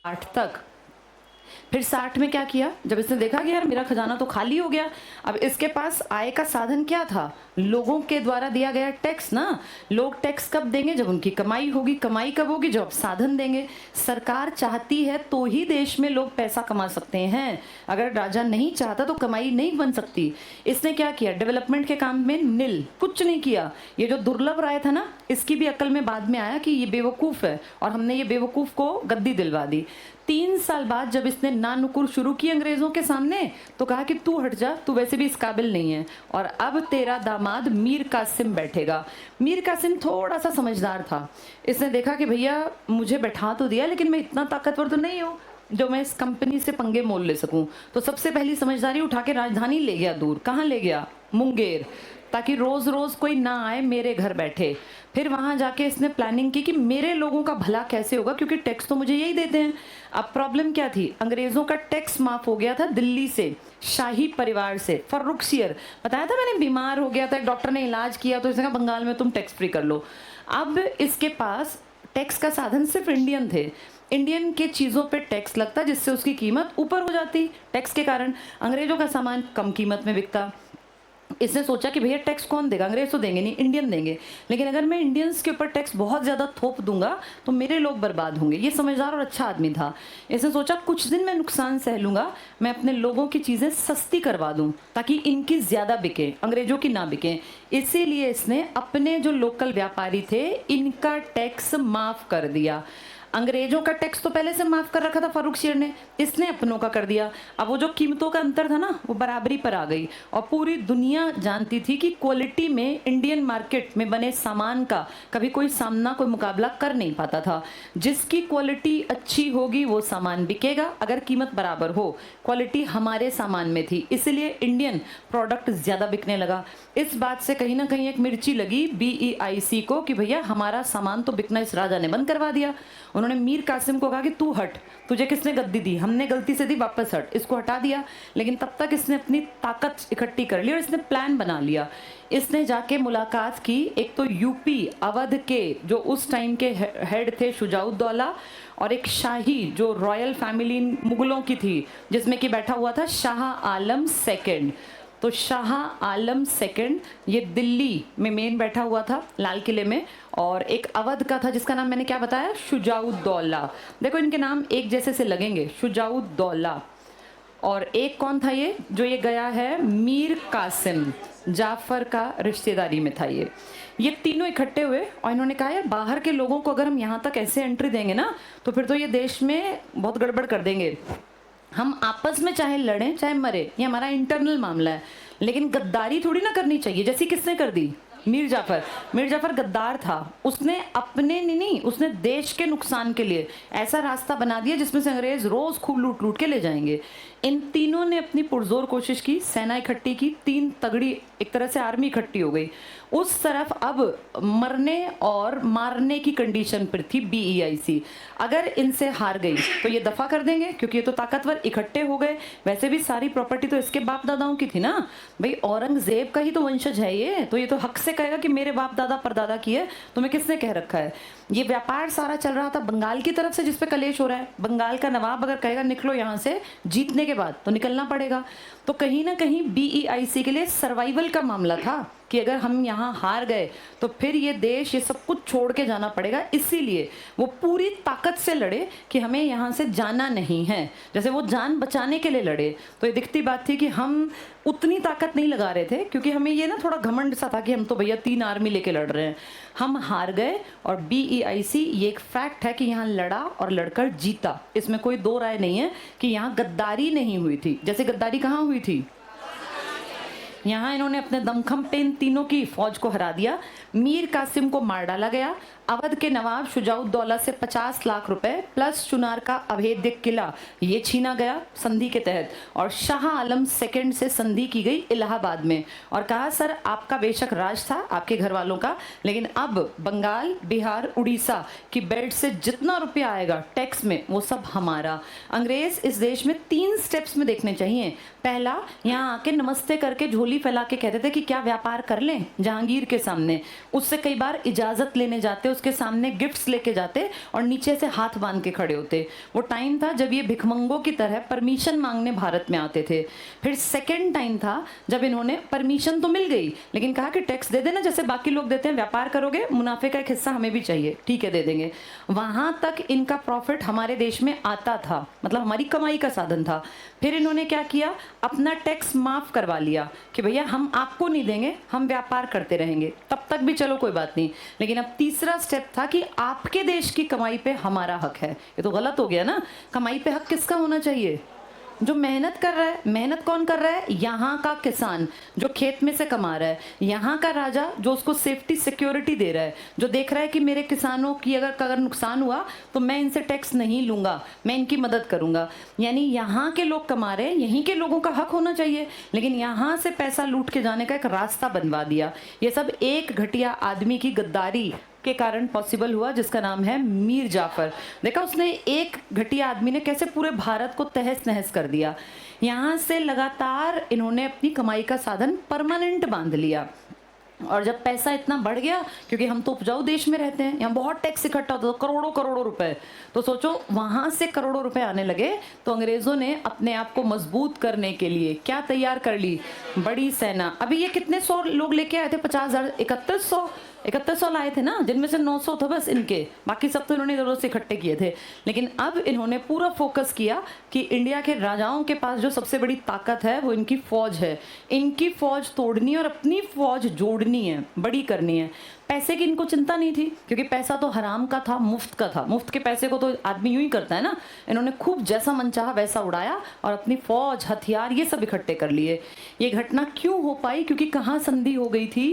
60 तक। फिर 60 में क्या किया, जब इसने देखा कि यार मेरा खजाना तो खाली हो गया, अब इसके पास आय का साधन क्या था, लोगों के द्वारा दिया गया टैक्स ना। लोग टैक्स कब देंगे, जब उनकी कमाई होगी, कमाई कब होगी, जब साधन देंगे। सरकार चाहती है तो ही देश में लोग पैसा कमा सकते हैं, अगर राजा नहीं चाहता तो कमाई नहीं बन सकती। इसने क्या किया, डेवलपमेंट के काम में निल, कुछ नहीं किया। ये जो दुर्लभ राय था ना, इसकी भी अकल में बाद में आया कि ये बेवकूफ़ है, और हमने ये बेवकूफ़ को गद्दी दिलवा दी। 3 साल बाद जब इसने नानुकुर शुरू की अंग्रेजों के सामने, तो कहा कि तू हट जा, तू वैसे भी इस काबिल नहीं है, और अब तेरा दामाद मीर कासिम बैठेगा। मीर कासिम थोड़ा सा समझदार था। इसने देखा कि भैया मुझे बैठा तो दिया, लेकिन मैं इतना ताकतवर तो नहीं हूँ जो मैं इस कंपनी से पंगे मोल ले सकूं। तो सबसे पहली समझदारी उठा के राजधानी ले गया दूर। कहाँ ले गया, मुंगेर, ताकि रोज रोज कोई ना आए, मेरे घर बैठे। फिर वहां जाके इसने प्लानिंग की कि मेरे लोगों का भला कैसे होगा, क्योंकि टैक्स तो मुझे यही देते हैं। अब प्रॉब्लम क्या थी, अंग्रेजों का टैक्स माफ हो गया था दिल्ली से, शाही परिवार से। फर्रुखसियर बताया था मैंने, बीमार हो गया था, एक डॉक्टर ने इलाज किया तो इसने कहा बंगाल में तुम टैक्स फ्री कर लो। अब इसके पास टैक्स का साधन सिर्फ इंडियन थे। इंडियन के चीज़ों पे टैक्स लगता जिससे उसकी कीमत ऊपर हो जाती। टैक्स के कारण अंग्रेजों का सामान कम कीमत में बिकता। इसने सोचा कि भैया टैक्स कौन देगा, अंग्रेज तो देंगे नहीं, इंडियन देंगे। लेकिन अगर मैं इंडियंस के ऊपर टैक्स बहुत ज़्यादा थोप दूंगा तो मेरे लोग बर्बाद होंगे। ये समझदार और अच्छा आदमी था। इसने सोचा कुछ दिन मैं नुकसान सह लूँगा, मैं अपने लोगों की चीज़ें सस्ती करवा दूँ ताकि इनकी ज़्यादा बिके, अंग्रेजों की ना बिके। इसीलिए इसने अपने जो लोकल व्यापारी थे इनका टैक्स माफ़ कर दिया। अंग्रेजों का टैक्स तो पहले से माफ कर रखा था फर्रुखसियर ने, इसने अपनों का कर दिया। अब वो जो कीमतों का अंतर था ना, वो बराबरी पर आ गई, और पूरी दुनिया जानती थी कि क्वालिटी में इंडियन मार्केट में बने सामान का कभी कोई सामना, कोई मुकाबला कर नहीं पाता था। जिसकी क्वालिटी अच्छी होगी वो सामान बिकेगा, अगर कीमत बराबर हो। क्वालिटी हमारे सामान में थी, इसलिए इंडियन प्रोडक्ट ज़्यादा बिकने लगा। इस बात से कहीं ना कहीं एक मिर्ची लगी BEIC को कि भैया हमारा सामान तो बिकना इस राजा ने बंद करवा दिया। उन्होंने मीर कासिम को कहा कि तू हट, तुझे किसने गद्दी दी, हमने गलती से दी, वापस हट। इसको हटा दिया। लेकिन तब तक इसने अपनी ताकत इकट्ठी कर ली और इसने प्लान बना लिया। इसने जाके मुलाकात की, एक तो यूपी अवध के जो उस टाइम के हेड थे शुजाउद्दौला, और एक शाही जो रॉयल फैमिली मुगलों की थी जिसमें कि बैठा हुआ था शाह आलम सेकंड। तो शाह आलम सेकंड ये दिल्ली में मेन बैठा हुआ था, लाल किले में। और एक अवध का था जिसका नाम मैंने क्या बताया, शुजाउद्दौला। देखो इनके नाम एक जैसे से लगेंगे, शुजाउद्दौला। और एक कौन था ये, जो ये गया है, मीर कासिम, जाफर का रिश्तेदारी में था ये तीनों इकट्ठे हुए और इन्होंने कहा यार बाहर के लोगों को अगर हम यहाँ तक ऐसे एंट्री देंगे ना तो फिर तो ये देश में बहुत गड़बड़ कर देंगे। हम आपस में चाहे लड़ें चाहे मरे, ये हमारा इंटरनल मामला है, लेकिन गद्दारी थोड़ी ना करनी चाहिए जैसी किसने कर दी, मीर जाफर गद्दार था। उसने अपने नहीं, उसने देश के नुकसान के लिए ऐसा रास्ता बना दिया जिसमें से अंग्रेज रोज खूब लूट लूट के ले जाएंगे। इन तीनों ने अपनी पुरजोर कोशिश की, सेना इकट्ठी की, 3 तगड़ी एक तरह से आर्मी इकट्ठी हो गई। उस तरफ अब मरने और मारने की कंडीशन पर थी BEIC। अगर इनसे हार गई तो ये दफा कर देंगे, क्योंकि ये तो ताकतवर इकट्ठे हो गए। वैसे भी सारी प्रॉपर्टी तो इसके बाप दादाओं की थी ना, भाई औरंगजेब का ही तो वंशज है ये, तो ये तो हक से कहेगा कि मेरे बाप दादा परदादा की है, तुम्हें किसने कह रखा है। ये व्यापार सारा चल रहा था बंगाल की तरफ से जिसपे कलेश हो रहा है। बंगाल का नवाब अगर कहेगा निकलो यहाँ से जीतने के बाद, तो निकलना पड़ेगा। तो कहीं ना कहीं BEIC के लिए सर्वाइवल का मामला था कि अगर हम यहाँ हार गए तो फिर ये देश ये सब कुछ छोड़ के जाना पड़ेगा। इसीलिए वो पूरी ताकत से लड़े कि हमें यहाँ से जाना नहीं है, जैसे वो जान बचाने के लिए लड़े। तो ये दिखती बात थी कि हम उतनी ताकत नहीं लगा रहे थे, क्योंकि हमें ये ना थोड़ा घमंड सा था कि हम तो भैया 3 आर्मी लेके लड़ रहे हैं। हम हार गए और BEIC ये एक फैक्ट है कि यहाँ लड़ा और लड़कर जीता, इसमें कोई दो राय नहीं है कि यहाँ गद्दारी नहीं हुई थी। जैसे गद्दारी कहाँ हुई थी, यहाँ इन्होंने अपने दमखम पे इन तीनों की फौज को हरा दिया। मीर कासिम को मार डाला गया। अवध के नवाब शुजाउद्दौला से 50 लाख रुपए प्लस चुनार का अभेद्य किला ये छीना गया संधि के तहत, और शाह आलम सेकंड से संधि की गई इलाहाबाद में, और कहा सर आपका बेशक राज था आपके घर वालों का, लेकिन अब बंगाल, बिहार, उड़ीसा की बेल्ट से जितना रुपया आएगा टैक्स में वो सब हमारा। अंग्रेज इस देश में 3 स्टेप्स में देखने चाहिए। पहला, यहाँ आके नमस्ते करके झोली गोली फैला के कहते थे कि क्या व्यापार कर लें जहांगीर के सामने। उससे कई बार इजाज़त लेने जाते, उसके सामने गिफ्ट्स लेके जाते और नीचे से हाथ बांध के खड़े होते। वो टाइम था जब ये भिखमंगों की तरह परमिशन मांगने भारत में आते थे। फिर सेकेंड टाइम था जब इन्होंने परमिशन तो मिल गई लेकिन कहा कि टैक्स दे देना जैसे बाकी लोग देते हैं, व्यापार करोगे मुनाफे का एक हिस्सा हमें भी चाहिए, ठीक है दे देंगे। वहां तक इनका प्रॉफिट हमारे देश में आता था, मतलब हमारी कमाई का साधन था। फिर इन्होंने क्या किया, अपना टैक्स माफ करवा लिया कि भैया हम आपको नहीं देंगे, हम व्यापार करते रहेंगे। तब तक भी चलो कोई बात नहीं, लेकिन अब तीसरा स्टेप था कि आपके देश की कमाई पे हमारा हक है। ये तो गलत हो गया ना, कमाई पे हक किसका होना चाहिए? जो मेहनत कर रहा है। मेहनत कौन कर रहा है? यहाँ का किसान जो खेत में से कमा रहा है, यहाँ का राजा जो उसको सेफ्टी सिक्योरिटी दे रहा है, जो देख रहा है कि मेरे किसानों की अगर नुकसान हुआ तो मैं इनसे टैक्स नहीं लूंगा, मैं इनकी मदद करूंगा। यानी यहाँ के लोग कमा रहे हैं, यहीं के लोगों का हक होना चाहिए, लेकिन यहाँ से पैसा लूट के जाने का एक रास्ता बनवा दिया। ये सब एक घटिया आदमी की गद्दारी के कारण पॉसिबल हुआ, जिसका नाम है मीर जाफर। देखा उसने, एक घटिया आदमी ने कैसे पूरे भारत को तहस नहस कर दिया। यहाँ से लगातार इन्होंने अपनी कमाई का साधन परमानेंट बांध लिया। और जब पैसा इतना बढ़ गया, क्योंकि हम तो उपजाऊ देश में रहते हैं, यहाँ बहुत टैक्स इकट्ठा होता था, करोड़ों करोड़ों रुपए। तो सोचो वहां से करोड़ों रुपए आने लगे, तो अंग्रेजों ने अपने आप को मजबूत करने के लिए क्या तैयार कर ली? बड़ी सेना। अभी ये कितने सौ लोग लेके आए थे? 50,000, 3100 लाए थे ना, जिनमें से 900 था बस इनके, बाकी सब तो इन्होंने इधर से इकट्ठे किए थे। लेकिन अब इन्होंने पूरा फोकस किया कि इंडिया के राजाओं के पास जो सबसे बड़ी ताकत है वो इनकी फौज है। इनकी फौज तोड़नी और अपनी फौज जोड़नी है, बड़ी करनी है। पैसे की इनको चिंता नहीं थी, क्योंकि पैसा तो हराम का था, मुफ्त का था। मुफ्त के पैसे को तो आदमी यूं ही करता है ना। इन्होंने खूब जैसा मन चाहा वैसा उड़ाया और अपनी फौज, हथियार ये सब इकट्ठे कर लिए। ये घटना क्यों हो पाई? क्योंकि कहाँ संधि हो गई थी?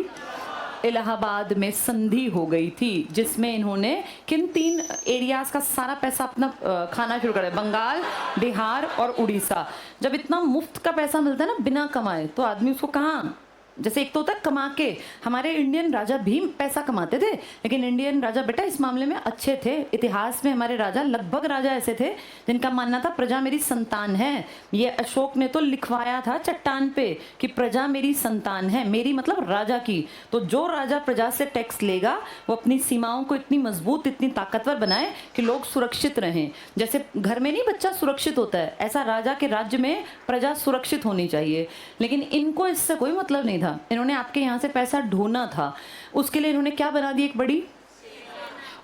इलाहाबाद में संधि हो गई थी, जिसमें इन्होंने किन 3 एरियाज का सारा पैसा अपना खाना शुरू कर दिया, बंगाल, बिहार और उड़ीसा। जब इतना मुफ्त का पैसा मिलता है ना बिना कमाए, तो आदमी उसको कहाँ, जैसे एक तो होता है कमा के, हमारे इंडियन राजा भी पैसा कमाते थे, लेकिन इंडियन राजा बेटा इस मामले में अच्छे थे। इतिहास में हमारे राजा, लगभग राजा ऐसे थे जिनका मानना था प्रजा मेरी संतान है। ये अशोक ने तो लिखवाया था चट्टान पे कि प्रजा मेरी संतान है, मेरी मतलब राजा की। तो जो राजा प्रजा से टैक्स लेगा वो अपनी सीमाओं को इतनी मजबूत, इतनी ताकतवर बनाए कि लोग सुरक्षित रहें। जैसे घर में नहीं बच्चा सुरक्षित होता है, ऐसा राजा के राज्य में प्रजा सुरक्षित होनी चाहिए। लेकिन इनको इससे कोई मतलब नहीं था, इन्होंने आपके यहाँ से पैसा ढोना था। उसके लिए इन्होंने क्या बना दी? एक बड़ी,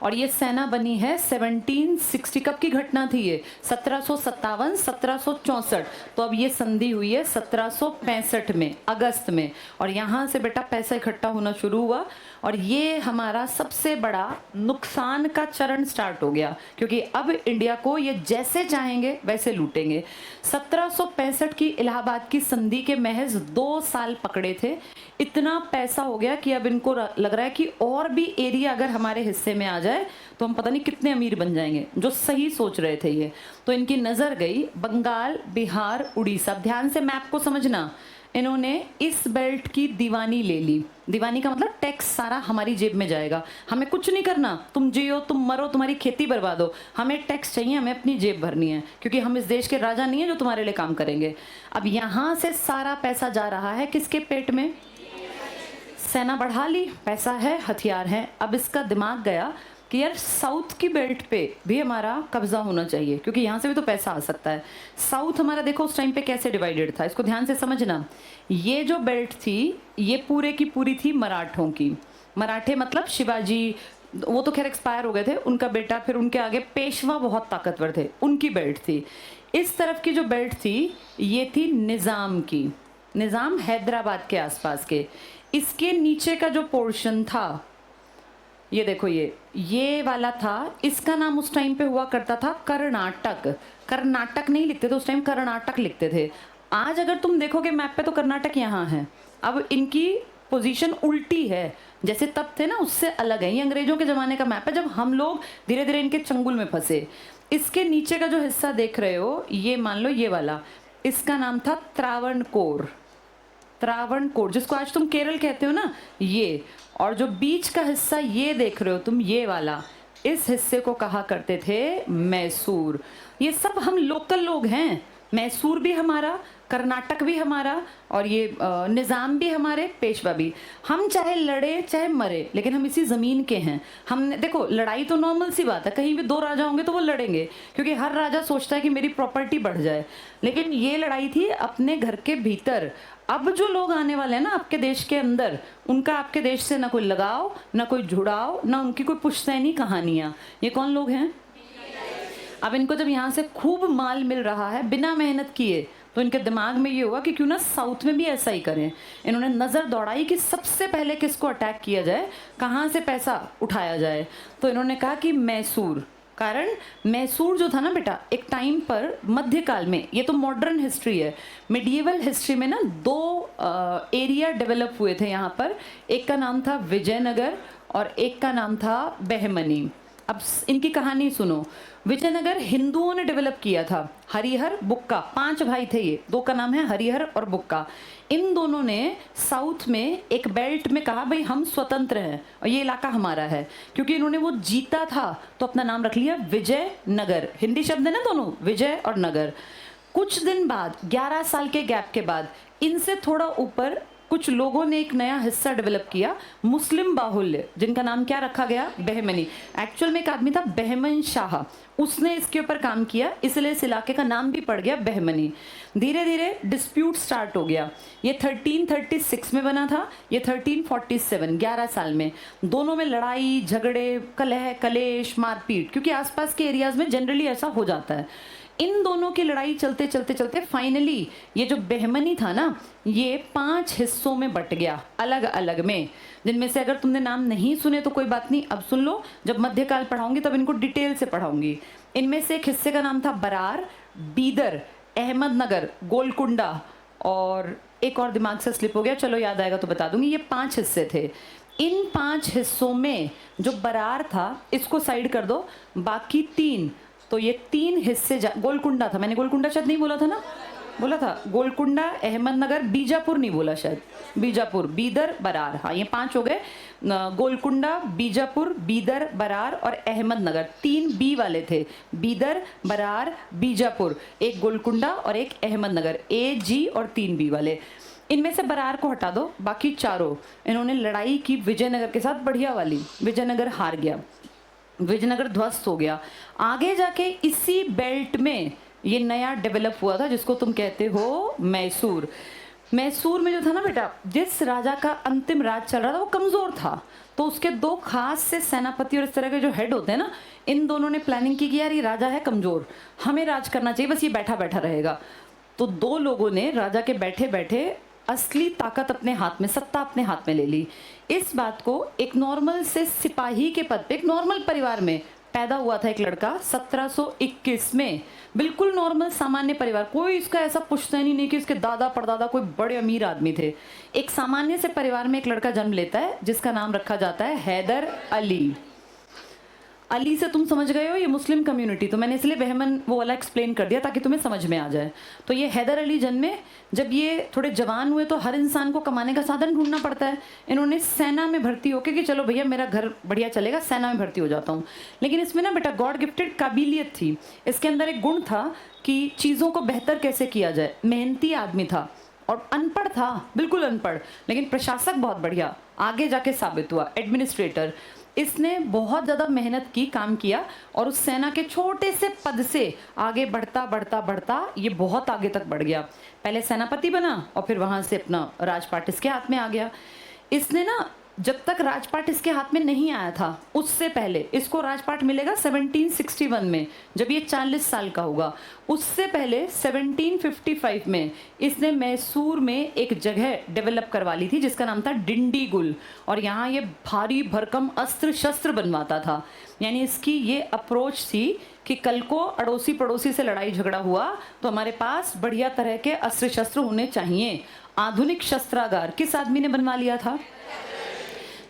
और ये सेना बनी है 1760। कब की घटना थी ये? 1757, 1764। तो अब ये संधि हुई है 1765 में, अगस्त में। और यहाँ से बेटा पैसा इकट्ठा होना शुरू हुआ, और ये हमारा सबसे बड़ा नुकसान का चरण स्टार्ट हो गया, क्योंकि अब इंडिया को ये जैसे चाहेंगे वैसे लूटेंगे। 1765 की इलाहाबाद की संधि के महज 2 साल पकड़े थे, इतना पैसा हो गया कि अब इनको लग रहा है कि और भी एरिया अगर हमारे हिस्से में आ जाए तो हम पता नहीं कितने अमीर बन जाएंगे, जो सही सोच रहे थे ये। तो इनकी नजर गई बंगाल, बिहार, उड़ीसा। ध्यान से मैप को समझना, इन्होंने इस बेल्ट की दीवानी ले ली। दीवानी का मतलब टैक्स सारा हमारी जेब में जाएगा, हमें कुछ नहीं करना, तुम जियो तुम मरो, तुम्हारी खेती बर्बाद हो, हमें टैक्स चाहिए, हमें अपनी जेब भरनी है, क्योंकि हम इस देश के राजा नहीं है जो तुम्हारे लिए काम करेंगे। अब यहाँ से सारा पैसा जा रहा है किसके पेट में? सेना बढ़ा ली, पैसा है, हथियार है। अब इसका दिमाग गया कि यार साउथ की बेल्ट पे भी हमारा कब्जा होना चाहिए, क्योंकि यहाँ से भी तो पैसा आ सकता है। साउथ हमारा देखो उस टाइम पे कैसे डिवाइडेड था, इसको ध्यान से समझना। ये जो बेल्ट थी ये पूरे की पूरी थी मराठों की। मराठे मतलब शिवाजी, वो तो खैर एक्सपायर हो गए थे, उनका बेटा, फिर उनके आगे पेशवा बहुत ताकतवर थे, उनकी बेल्ट थी। इस तरफ की जो बेल्ट थी ये थी निज़ाम की, निज़ाम हैदराबाद के आसपास के। इसके नीचे का जो पोर्शन था ये देखो, ये वाला था, इसका नाम उस टाइम पे हुआ करता था कर्नाटक। कर्नाटक नहीं लिखते थे उस टाइम, कर्नाटक लिखते थे। आज अगर तुम देखोगे मैप पे तो कर्नाटक यहाँ है। अब इनकी पोजीशन उल्टी है, जैसे तब थे ना उससे अलग है। ये अंग्रेजों के ज़माने का मैप है, जब हम लोग धीरे धीरे इनके चंगुल में फंसे। इसके नीचे का जो हिस्सा देख रहे हो ये मान लो ये वाला, इसका नाम था त्रावणकोर। त्रावणकोर जिसको आज तुम केरल कहते हो ना, ये। और जो बीच का हिस्सा ये देख रहे हो तुम, ये वाला, इस हिस्से को कहा करते थे मैसूर। ये सब हम लोकल लोग हैं, मैसूर भी हमारा, कर्नाटक भी हमारा, और ये निज़ाम भी हमारे, पेशवा भी। हम चाहे लड़े चाहे मरे, लेकिन हम इसी ज़मीन के हैं। हमने देखो, लड़ाई तो नॉर्मल सी बात है, कहीं भी दो राजा होंगे तो वो लड़ेंगे, क्योंकि हर राजा सोचता है कि मेरी प्रॉपर्टी बढ़ जाए। लेकिन ये लड़ाई थी अपने घर के भीतर। अब जो लोग आने वाले हैं ना आपके देश के अंदर, उनका आपके देश से ना कोई लगाव, ना कोई जुड़ाव, ना उनकी कोई पुश्तैनी कहानियाँ। ये कौन लोग हैं? अब इनको जब यहाँ से खूब माल मिल रहा है बिना मेहनत किए, तो इनके दिमाग में ये हुआ कि क्यों ना साउथ में भी ऐसा ही करें। इन्होंने नज़र दौड़ाई कि सबसे पहले किसको अटैक किया जाए, कहाँ से पैसा उठाया जाए। तो इन्होंने कहा कि मैसूर। कारण मैसूर जो था ना बेटा, एक टाइम पर मध्यकाल में, ये तो मॉडर्न हिस्ट्री है, मिडिएवल हिस्ट्री में ना दो एरिया डेवलप हुए थे यहाँ पर। एक का नाम था विजयनगर और एक का नाम था बहमनी। अब इनकी कहानी सुनो। विजयनगर हिंदुओं ने डेवलप किया था। हरिहर, बुक्का, 5 भाई थे ये, 2 का नाम है हरिहर और बुक्का। इन दोनों ने साउथ में एक बेल्ट में कहा भाई हम स्वतंत्र हैं और ये इलाका हमारा है। क्योंकि इन्होंने वो जीता था तो अपना नाम रख लिया विजयनगर। हिंदी शब्द है ना दोनों, विजय और नगर। कुछ दिन बाद, 11 साल के गैप के बाद, इनसे थोड़ा ऊपर कुछ लोगों ने एक नया हिस्सा डेवलप किया, मुस्लिम बाहुल्य, जिनका नाम क्या रखा गया? बहमनी। एक्चुअल में एक आदमी था बहमन शाह, उसने इसके ऊपर काम किया, इसलिए इस इलाके का नाम भी पड़ गया बहमनी। धीरे धीरे डिस्प्यूट स्टार्ट हो गया। ये 1336 में बना था, ये 1347, 11 साल में। दोनों में लड़ाई झगड़े, कलह कलेश, मारपीट, क्योंकि आसपास के एरियाज में जनरली ऐसा हो जाता है। इन दोनों की लड़ाई चलते चलते चलते फाइनली ये जो बहमनी था ना, ये 5 हिस्सों में बट गया, अलग अलग में, जिनमें से अगर तुमने नाम नहीं सुने तो कोई बात नहीं, अब सुन लो, जब मध्यकाल पढ़ाऊंगी तब इनको डिटेल से पढ़ाऊंगी। इनमें से एक हिस्से का नाम था बरार, बीदर, अहमदनगर, गोलकुंडा, और एक और दिमाग से स्लिप हो गया, चलो याद आएगा तो बता दूंगी। ये 5 हिस्से थे। इन 5 हिस्सों में जो बरार था इसको साइड कर दो, बाकी 3, तो ये 3 हिस्से गोलकुंडा था, मैंने गोलकुंडा शायद नहीं बोला था ना, बोला था गोलकुंडा, अहमदनगर, बीजापुर नहीं बोला शायद, बीजापुर, बीदर, बरार, हाँ ये 5 हो गए। गोलकुंडा, बीजापुर, बीदर, बरार और अहमदनगर, 3 बी वाले थे, बीदर, बरार, बीजापुर, एक गोलकुंडा और एक अहमदनगर, ए जी और 3 बी वाले। इनमें से बरार को हटा दो, बाकी चारों इन्होंने लड़ाई की विजयनगर के साथ, बढ़िया वाली। विजयनगर हार गया, विजयनगर ध्वस्त हो गया। आगे जाके इसी बेल्ट में ये नया डेवलप हुआ था जिसको तुम कहते हो मैसूर। मैसूर में जो था ना बेटा, जिस राजा का अंतिम राज चल रहा था वो कमजोर था, तो उसके 2 खास से सेनापति और इस तरह के जो हेड होते हैं ना, इन दोनों ने प्लानिंग की कि यार ये राजा है कमजोर, हमें राज करना चाहिए, बस ये बैठा बैठा रहेगा। तो 2 लोगों ने राजा के बैठे बैठे असली ताकत अपने हाथ में, सत्ता अपने हाथ में ले ली। इस बात को एक नॉर्मल से सिपाही के पद पे, एक नॉर्मल परिवार में पैदा हुआ था एक लड़का 1721 में, बिल्कुल नॉर्मल सामान्य परिवार, कोई इसका ऐसा पुश्तैनी नहीं कि इसके दादा परदादा कोई बड़े अमीर आदमी थे। एक सामान्य से परिवार में एक लड़का जन्म लेता है जिसका नाम रखा जाता है हैदर अली। अली से तुम समझ गए हो ये मुस्लिम कम्युनिटी, तो मैंने इसलिए बहमन वो वाला एक्सप्लेन कर दिया ताकि तुम्हें समझ में आ जाए। तो ये हैदर अली जन्मे, जब ये थोड़े जवान हुए तो हर इंसान को कमाने का साधन ढूंढना पड़ता है। इन्होंने सेना में भर्ती होके कि चलो भैया मेरा घर बढ़िया चलेगा, सेना में भर्ती हो जाता हूँ। लेकिन इसमें ना बेटा गॉड गिफ्टेड काबिलियत थी, इसके अंदर एक गुण था कि चीज़ों को बेहतर कैसे किया जाए। मेहनती आदमी था और अनपढ़ था, बिल्कुल अनपढ़, लेकिन प्रशासक बहुत बढ़िया आगे जाके साबित हुआ, एडमिनिस्ट्रेटर। इसने बहुत ज़्यादा मेहनत की, काम किया, और उस सेना के छोटे से पद से आगे बढ़ता बढ़ता बढ़ता ये बहुत आगे तक बढ़ गया। पहले सेनापति बना और फिर वहाँ से अपना राजपाट इसके हाथ में आ गया। इसने ना, जब तक राजपाट इसके हाथ में नहीं आया था उससे पहले, इसको राजपाट मिलेगा 1761 में जब ये 40 साल का होगा। उससे पहले 1755 में इसने मैसूर में एक जगह डेवलप करवा ली थी जिसका नाम था डिंडीगुल, और यहाँ ये भारी भरकम अस्त्र शस्त्र बनवाता था। यानी इसकी ये अप्रोच थी कि कल को अड़ोसी पड़ोसी से लड़ाई झगड़ा हुआ तो हमारे पास बढ़िया तरह के अस्त्र शस्त्र होने चाहिए। आधुनिक शस्त्रागार किस आदमी ने बनवा लिया था?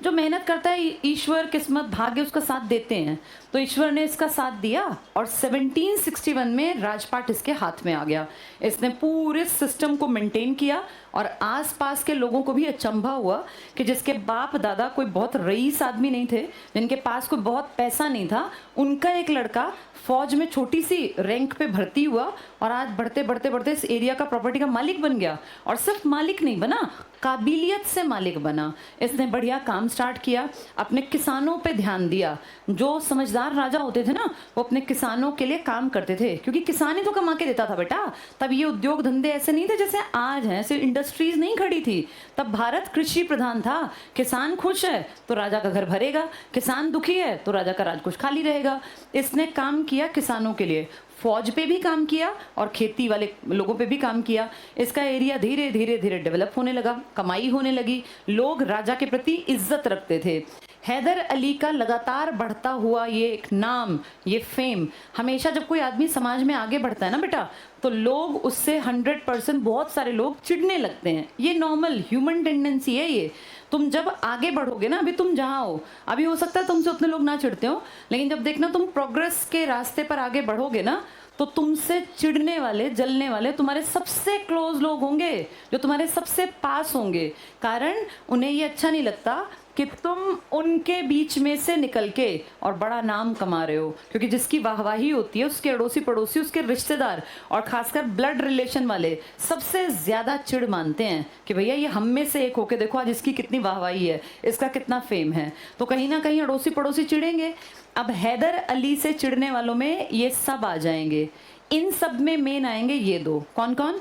जो मेहनत करता है, ईश्वर, किस्मत, भाग्य उसका साथ देते हैं, तो ईश्वर ने इसका साथ दिया और 1761 में राजपाट इसके हाथ में आ गया। इसने पूरे सिस्टम को मेंटेन किया और आसपास के लोगों को भी अचंभा हुआ कि जिसके बाप दादा कोई बहुत रईस आदमी नहीं थे, जिनके पास कोई बहुत पैसा नहीं था, उनका एक लड़का फौज में छोटी सी रैंक पे भर्ती हुआ और आज बढ़ते बढ़ते बढ़ते इस एरिया का प्रॉपर्टी का मालिक बन गया। और सिर्फ मालिक नहीं बना, काबिलियत से मालिक बना। इसने बढ़िया काम स्टार्ट किया, अपने किसानों पे ध्यान दिया। जो समझदार राजा होते थे ना, वो अपने किसानों के लिए काम करते थे, क्योंकि किसान ही तो कमा के देता था बेटा। तब ये उद्योग धंधे ऐसे नहीं थे जैसे आज हैं, ऐसे इंडस्ट्रीज नहीं खड़ी थी। तब भारत कृषि प्रधान था। किसान खुश है तो राजा का घर भरेगा, किसान दुखी है तो राजा का राजकोष खाली रहेगा। इसने काम किया किसानों के लिए, फौज पे भी काम किया और खेती वाले लोगों पे भी काम किया। इसका एरिया धीरे धीरे धीरे डेवलप होने लगा, कमाई होने लगी, लोग राजा के प्रति इज्जत रखते थे। हैदर अली का लगातार बढ़ता हुआ ये एक नाम, ये फेम, हमेशा जब कोई आदमी समाज में आगे बढ़ता है ना बेटा, तो लोग उससे 100% बहुत सारे लोग चिढ़ने लगते हैं। ये नॉर्मल ह्यूमन टेंडेंसी है ये। तुम जब आगे बढ़ोगे ना, अभी तुम जहाँ हो, अभी हो सकता है तुमसे उतने लोग ना चिढ़ते हो, लेकिन जब देखना तुम प्रोग्रेस के रास्ते पर आगे बढ़ोगे ना, तो तुमसे चिढ़ने वाले, जलने वाले तुम्हारे सबसे क्लोज लोग होंगे, जो तुम्हारे सबसे पास होंगे। कारण उन्हें ये अच्छा नहीं लगता कि तुम उनके बीच में से निकल के और बड़ा नाम कमा रहे हो। क्योंकि जिसकी वाहवाही होती है, उसके अड़ोसी पड़ोसी, उसके रिश्तेदार और खासकर ब्लड रिलेशन वाले सबसे ज्यादा चिढ़ मानते हैं कि भैया ये हम में से एक होके देखो आज इसकी कितनी वाहवाही है, इसका कितना फेम है। तो कहीं ना कहीं अड़ोसी पड़ोसी चिढ़ेंगे। अब हैदर अली से चिढ़ने वालों में ये सब आ जाएंगे। इन सब में मेन आएंगे ये दो। कौन कौन?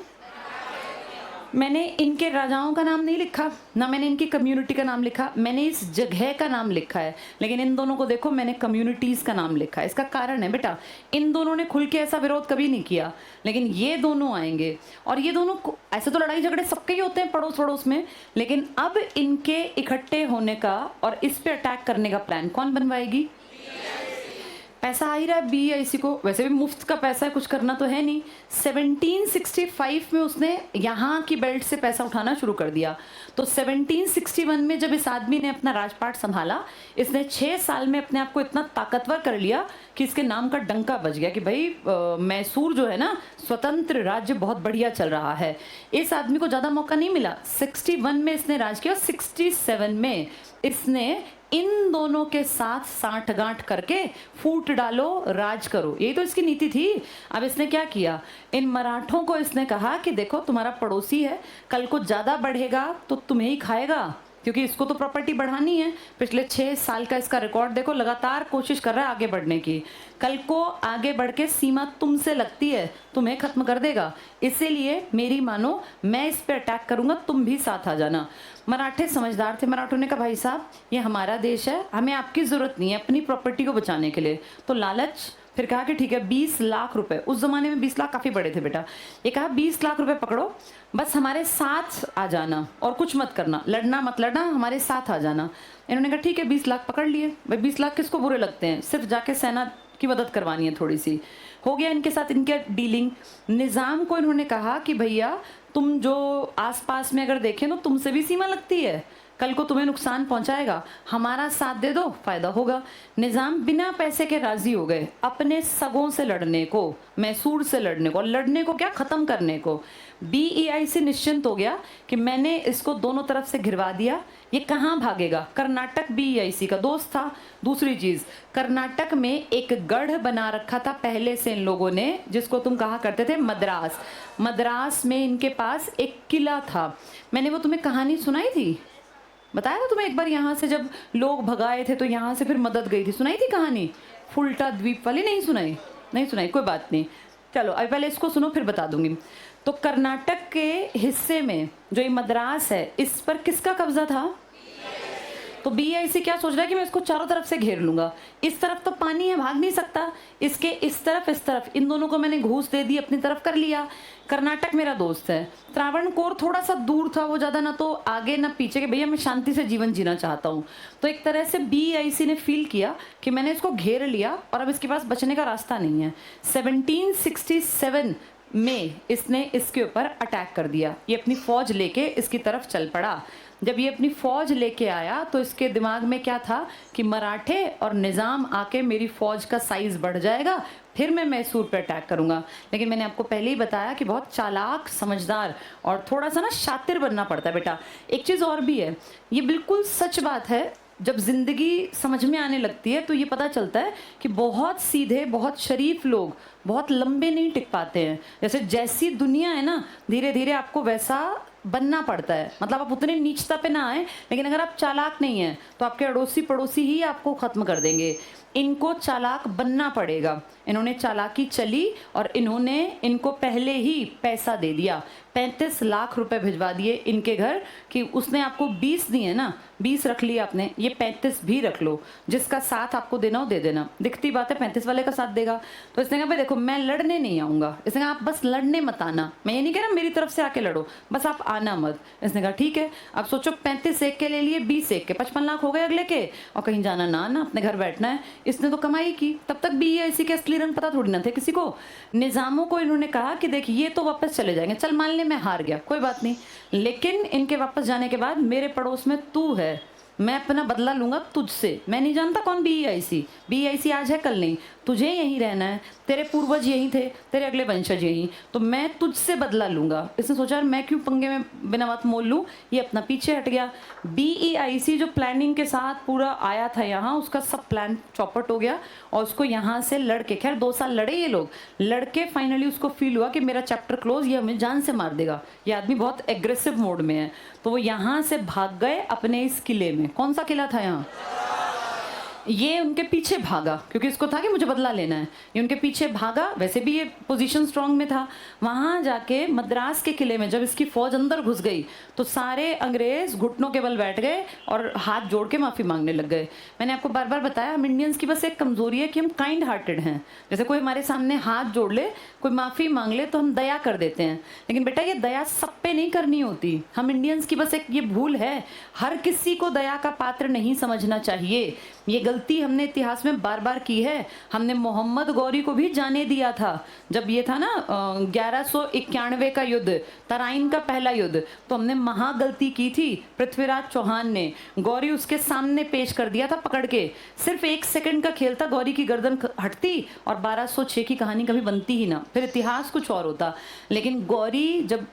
मैंने इनके राजाओं का नाम नहीं लिखा, ना मैंने इनकी कम्युनिटी का नाम लिखा, मैंने इस जगह का नाम लिखा है। लेकिन इन दोनों को देखो, मैंने कम्युनिटीज़ का नाम लिखा है। इसका कारण है बेटा, इन दोनों ने खुल के ऐसा विरोध कभी नहीं किया, लेकिन ये दोनों आएंगे। और ये दोनों ऐसे तो लड़ाई झगड़े सबके ही होते हैं पड़ोस पड़ोस में, लेकिन अब इनके इकट्ठे होने का और इस पे अटैक करने का प्लान कौन बनवाएगी? पैसा आ ही रहा है BIC को, वैसे भी मुफ्त का पैसा है, कुछ करना तो है नहीं। 1765 में उसने यहाँ की बेल्ट से पैसा उठाना शुरू कर दिया। तो 1761 में जब इस आदमी ने अपना राजपाट संभाला, इसने 6 साल में अपने आप को इतना ताकतवर कर लिया कि इसके नाम का डंका बज गया कि भाई मैसूर जो है ना, स्वतंत्र राज्य बहुत बढ़िया चल रहा है। इस आदमी को ज़्यादा मौका नहीं मिला। 61 में इसने राज किया, 67 में इसने इन दोनों के साथ सांठगांठ करके फूट डालो, राज करो, यही तो इसकी नीति थी। अब इसने क्या किया, इन मराठों को इसने कहा कि देखो तुम्हारा पड़ोसी है, कल को ज्यादा बढ़ेगा तो तुम्हें ही खाएगा, क्योंकि इसको तो प्रॉपर्टी बढ़ानी है। पिछले 6 साल का इसका रिकॉर्ड देखो, लगातार कोशिश कर रहा है आगे बढ़ने की। कल को आगे बढ़ के सीमा तुमसे लगती है, तुम्हें खत्म कर देगा। इसीलिए मेरी मानो, मैं इस पे अटैक करूंगा, तुम भी साथ आ जाना। मराठे समझदार थे, मराठों ने कहा भाई साहब ये हमारा देश है, हमें आपकी जरूरत नहीं है अपनी प्रॉपर्टी को बचाने के लिए। तो लालच, फिर कहा कि ठीक है 20 लाख रुपए, उस जमाने में 20 लाख काफी बड़े थे बेटा। ये कहा 20 लाख रुपए पकड़ो, बस हमारे साथ आ जाना और कुछ मत करना, लड़ना मत लड़ना, हमारे साथ आ जाना। इन्होंने कहा ठीक है 20 लाख पकड़ लिए। भाई 20 लाख किसको बुरे लगते हैं, सिर्फ जाके सेना की मदद करवानी है थोड़ी सी। हो गया इनके साथ इनके डीलिंग। निज़ाम को इन्होंने कहा कि भैया तुम जो आसपास में अगर देखें तो तुमसे भी सीमा लगती है, कल को तुम्हें नुकसान पहुंचाएगा, हमारा साथ दे दो, फायदा होगा। निज़ाम बिना पैसे के राजी हो गए अपने सगों से लड़ने को, मैसूर से लड़ने को, और लड़ने को क्या, खत्म करने को। BEIC निश्चिंत हो गया कि मैंने इसको दोनों तरफ से घिरवा दिया, ये कहाँ भागेगा। कर्नाटक BEIC का दोस्त था। दूसरी चीज, कर्नाटक में एक गढ़ बना रखा था पहले से इन लोगों ने, जिसको तुम कहा करते थे मद्रास। मद्रास में इनके पास एक किला था। मैंने वो तुम्हें कहानी सुनाई थी, बताया था तुम्हें एक बार, यहाँ से जब लोग भगाए थे तो यहाँ से फिर मदद गई थी, सुनाई थी कहानी, फुल्टा द्वीप वाली। नहीं सुनाई? नहीं सुनाई, कोई बात नहीं, चलो अभी पहले इसको सुनो फिर बता दूंगी। तो कर्नाटक के हिस्से में जो ये मद्रास है, इस पर किसका कब्जा था? तो BIC क्या सोच रहा है कि मैं इसको चारों तरफ से घेर लूंगा। इस तरफ तो पानी है, भाग नहीं सकता, इसके इस तरफ इन दोनों को मैंने घूस दे दी, अपनी तरफ कर लिया। कर्नाटक मेरा दोस्त है। त्रावणकोर थोड़ा सा दूर था, वो ज्यादा ना तो आगे ना पीछे, के भैया मैं शांति से जीवन जीना चाहता हूँ। तो एक तरह से BIC ने फील किया कि मैंने इसको घेर लिया और अब इसके पास बचने का रास्ता नहीं है। 1767 में इसने इसके ऊपर अटैक कर दिया। ये अपनी फौज लेके इसकी तरफ चल पड़ा। जब ये अपनी फौज लेके आया तो इसके दिमाग में क्या था कि मराठे और निज़ाम आके मेरी फौज का साइज बढ़ जाएगा, फिर मैं मैसूर पे अटैक करूंगा। लेकिन मैंने आपको पहले ही बताया कि बहुत चालाक, समझदार और थोड़ा सा ना शातिर बनना पड़ता है बेटा। एक चीज़ और भी है, ये बिल्कुल सच बात है जब ज़िंदगी समझ में आने लगती है तो ये पता चलता है कि बहुत सीधे, बहुत शरीफ लोग बहुत लंबे नहीं टिक पाते हैं। जैसे जैसी दुनिया है ना, धीरे-धीरे आपको वैसा बनना पड़ता है। मतलब आप उतने नीचता पे ना आएँ, लेकिन अगर आप चालाक नहीं हैं, तो आपके अड़ोसी-पड़ोसी ही आपको ख़त्म कर देंगे। इनको चालाक बनना पड़ेगा। इन्होंने चालाकी चली और इनको पहले ही पैसा दे दिया। 35 लाख रुपए भिजवा दिए इनके घर कि उसने आपको 20 दिए ना, 20 रख लिए आपने, ये 35 भी रख लो, जिसका साथ आपको देना हो दे देना। दिखती बात है 35 वाले का साथ देगा। तो इसने कहा भाई देखो मैं लड़ने नहीं आऊँगा। इसने कहा आप बस लड़ने मत आना, मैं ये नहीं कह रहा मेरी तरफ से आके लड़ो, बस आप आना मत। इसने कहा ठीक है। अब सोचो 35 एक के ले लिए, 20 एक के, 55 लाख हो गए अगले के, और कहीं जाना ना आना, अपने घर बैठना है। इसने तो कमाई की, तब तक बीईआईसी के असली रंग पता थोड़ी ना थे किसी को। निजामों को इन्होंने कहा कि देख ये तो वापस चले जाएंगे, चल मान ले मैं हार गया कोई बात नहीं, लेकिन इनके वापस जाने के बाद मेरे पड़ोस में तू है, मैं अपना बदला लूंगा तुझसे। मैं नहीं जानता कौन बीईआईसी, बीईआईसी आज है कल नहीं, तुझे यहीं रहना है, तेरे पूर्वज यहीं थे, तेरे अगले वंशज यहीं, तो मैं तुझसे बदला लूंगा। इसने सोचा यार मैं क्यों पंगे में बिना बात मोल लूं, ये अपना पीछे हट गया। बीईआईसी जो प्लानिंग के साथ पूरा आया था यहाँ, उसका सब प्लान चौपट हो गया और उसको यहाँ से लड़के, खैर 2 साल लड़े ये लोग, लड़के फाइनली उसको फील हुआ कि मेरा चैप्टर क्लोज, ये हमें जान से मार देगा, ये आदमी बहुत एग्रेसिव मोड में है। तो वो यहाँ से भाग गए अपने इस किले में। कौन सा किला था यहाँ? ये उनके पीछे भागा क्योंकि इसको था कि मुझे बदला लेना है। ये उनके पीछे भागा, वैसे भी ये पोजीशन स्ट्रांग में था। वहाँ जाके मद्रास के किले में जब इसकी फौज अंदर घुस गई तो सारे अंग्रेज घुटनों के बल बैठ गए और हाथ जोड़ के माफ़ी मांगने लग गए। मैंने आपको बार बार बताया हम इंडियंस की बस एक कमज़ोरी है कि हम काइंड हार्टेड हैं। जैसे कोई हमारे सामने हाथ जोड़ ले, कोई माफ़ी मांग ले तो हम दया कर देते हैं, लेकिन बेटा ये दया सब पे नहीं करनी होती। हम इंडियंस की बस एक ये भूल है, हर किसी को दया का पात्र नहीं समझना चाहिए। ये गलती हमने इतिहास में बार बार की है। हमने मोहम्मद गौरी को भी जाने दिया था जब ये था ना 1191 का युद्ध, तराइन का पहला युद्ध, तो हमने महागलती की थी। पृथ्वीराज चौहान ने गौरी उसके सामने पेश कर दिया था पकड़ के, सिर्फ 1 सेकंड का खेल था, गौरी की गर्दन हटती और 1206 की कहानी कभी बनती ही ना, फिर इतिहास कुछ और होता। लेकिन गौरी जब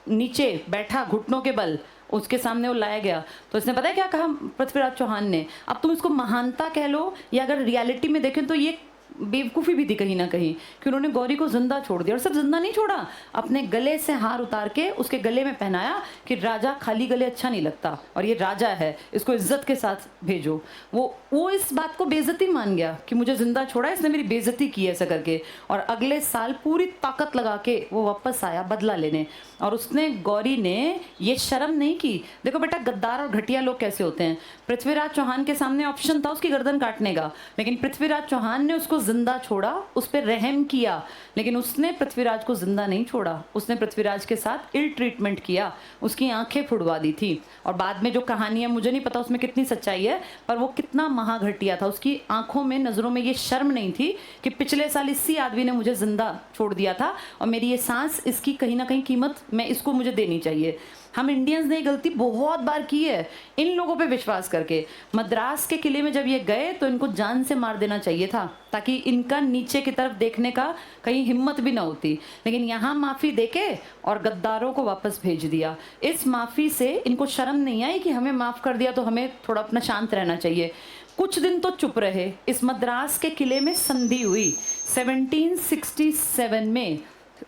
नीचे बैठा घुटनों के बल, उसके सामने वो लाया गया, तो इसने पता है क्या कहा पृथ्वीराज चौहान ने? अब तुम इसको महानता कह लो या अगर रियलिटी में देखें तो ये बेवकूफ़ी भी थी कहीं ना कहीं कि उन्होंने गौरी को जिंदा छोड़ दिया। और सिर्फ जिंदा नहीं छोड़ा, अपने गले से हार उतार के उसके गले में पहनाया कि राजा खाली गले अच्छा नहीं लगता और ये राजा है, इसको इज्जत के साथ भेजो। वो इस बात को बेइज्जती मान गया कि मुझे जिंदा छोड़ा, इसने मेरी बेइज्जती की ऐसा करके, और अगले साल पूरी ताकत लगा के वो वापस आया बदला लेने। और उसने, गौरी ने ये शर्म नहीं की। देखो बेटा गद्दार और घटिया लोग कैसे होते हैं। पृथ्वीराज चौहान के सामने ऑप्शन था उसकी गर्दन काटने का, लेकिन पृथ्वीराज चौहान ने उसको जिंदा छोड़ा, उस पर रहम किया, लेकिन उसने पृथ्वीराज को जिंदा नहीं छोड़ा। उसने पृथ्वीराज के साथ इल ट्रीटमेंट किया, उसकी आंखें फुड़वा दी थी। और बाद में जो कहानी है मुझे नहीं पता उसमें कितनी सच्चाई है, पर वो कितना महाघटिया था। उसकी आंखों में, नजरों में ये शर्म नहीं थी कि पिछले साल इसी आदमी ने मुझे जिंदा छोड़ दिया था और मेरी ये सांस, इसकी कहीं ना कहीं कीमत मैं इसको मुझे देनी चाहिए। हम इंडियंस ने गलती बहुत बार की है इन लोगों पे विश्वास करके। मद्रास के किले में जब ये गए तो इनको जान से मार देना चाहिए था ताकि इनका नीचे की तरफ देखने का कहीं हिम्मत भी ना होती, लेकिन यहाँ माफ़ी देके और गद्दारों को वापस भेज दिया। इस माफ़ी से इनको शर्म नहीं आई कि हमें माफ़ कर दिया तो हमें थोड़ा अपना शांत रहना चाहिए। कुछ दिन तो चुप रहे। इस मद्रास के किले में संधि हुई 1767 में,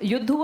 युद्ध हुआ।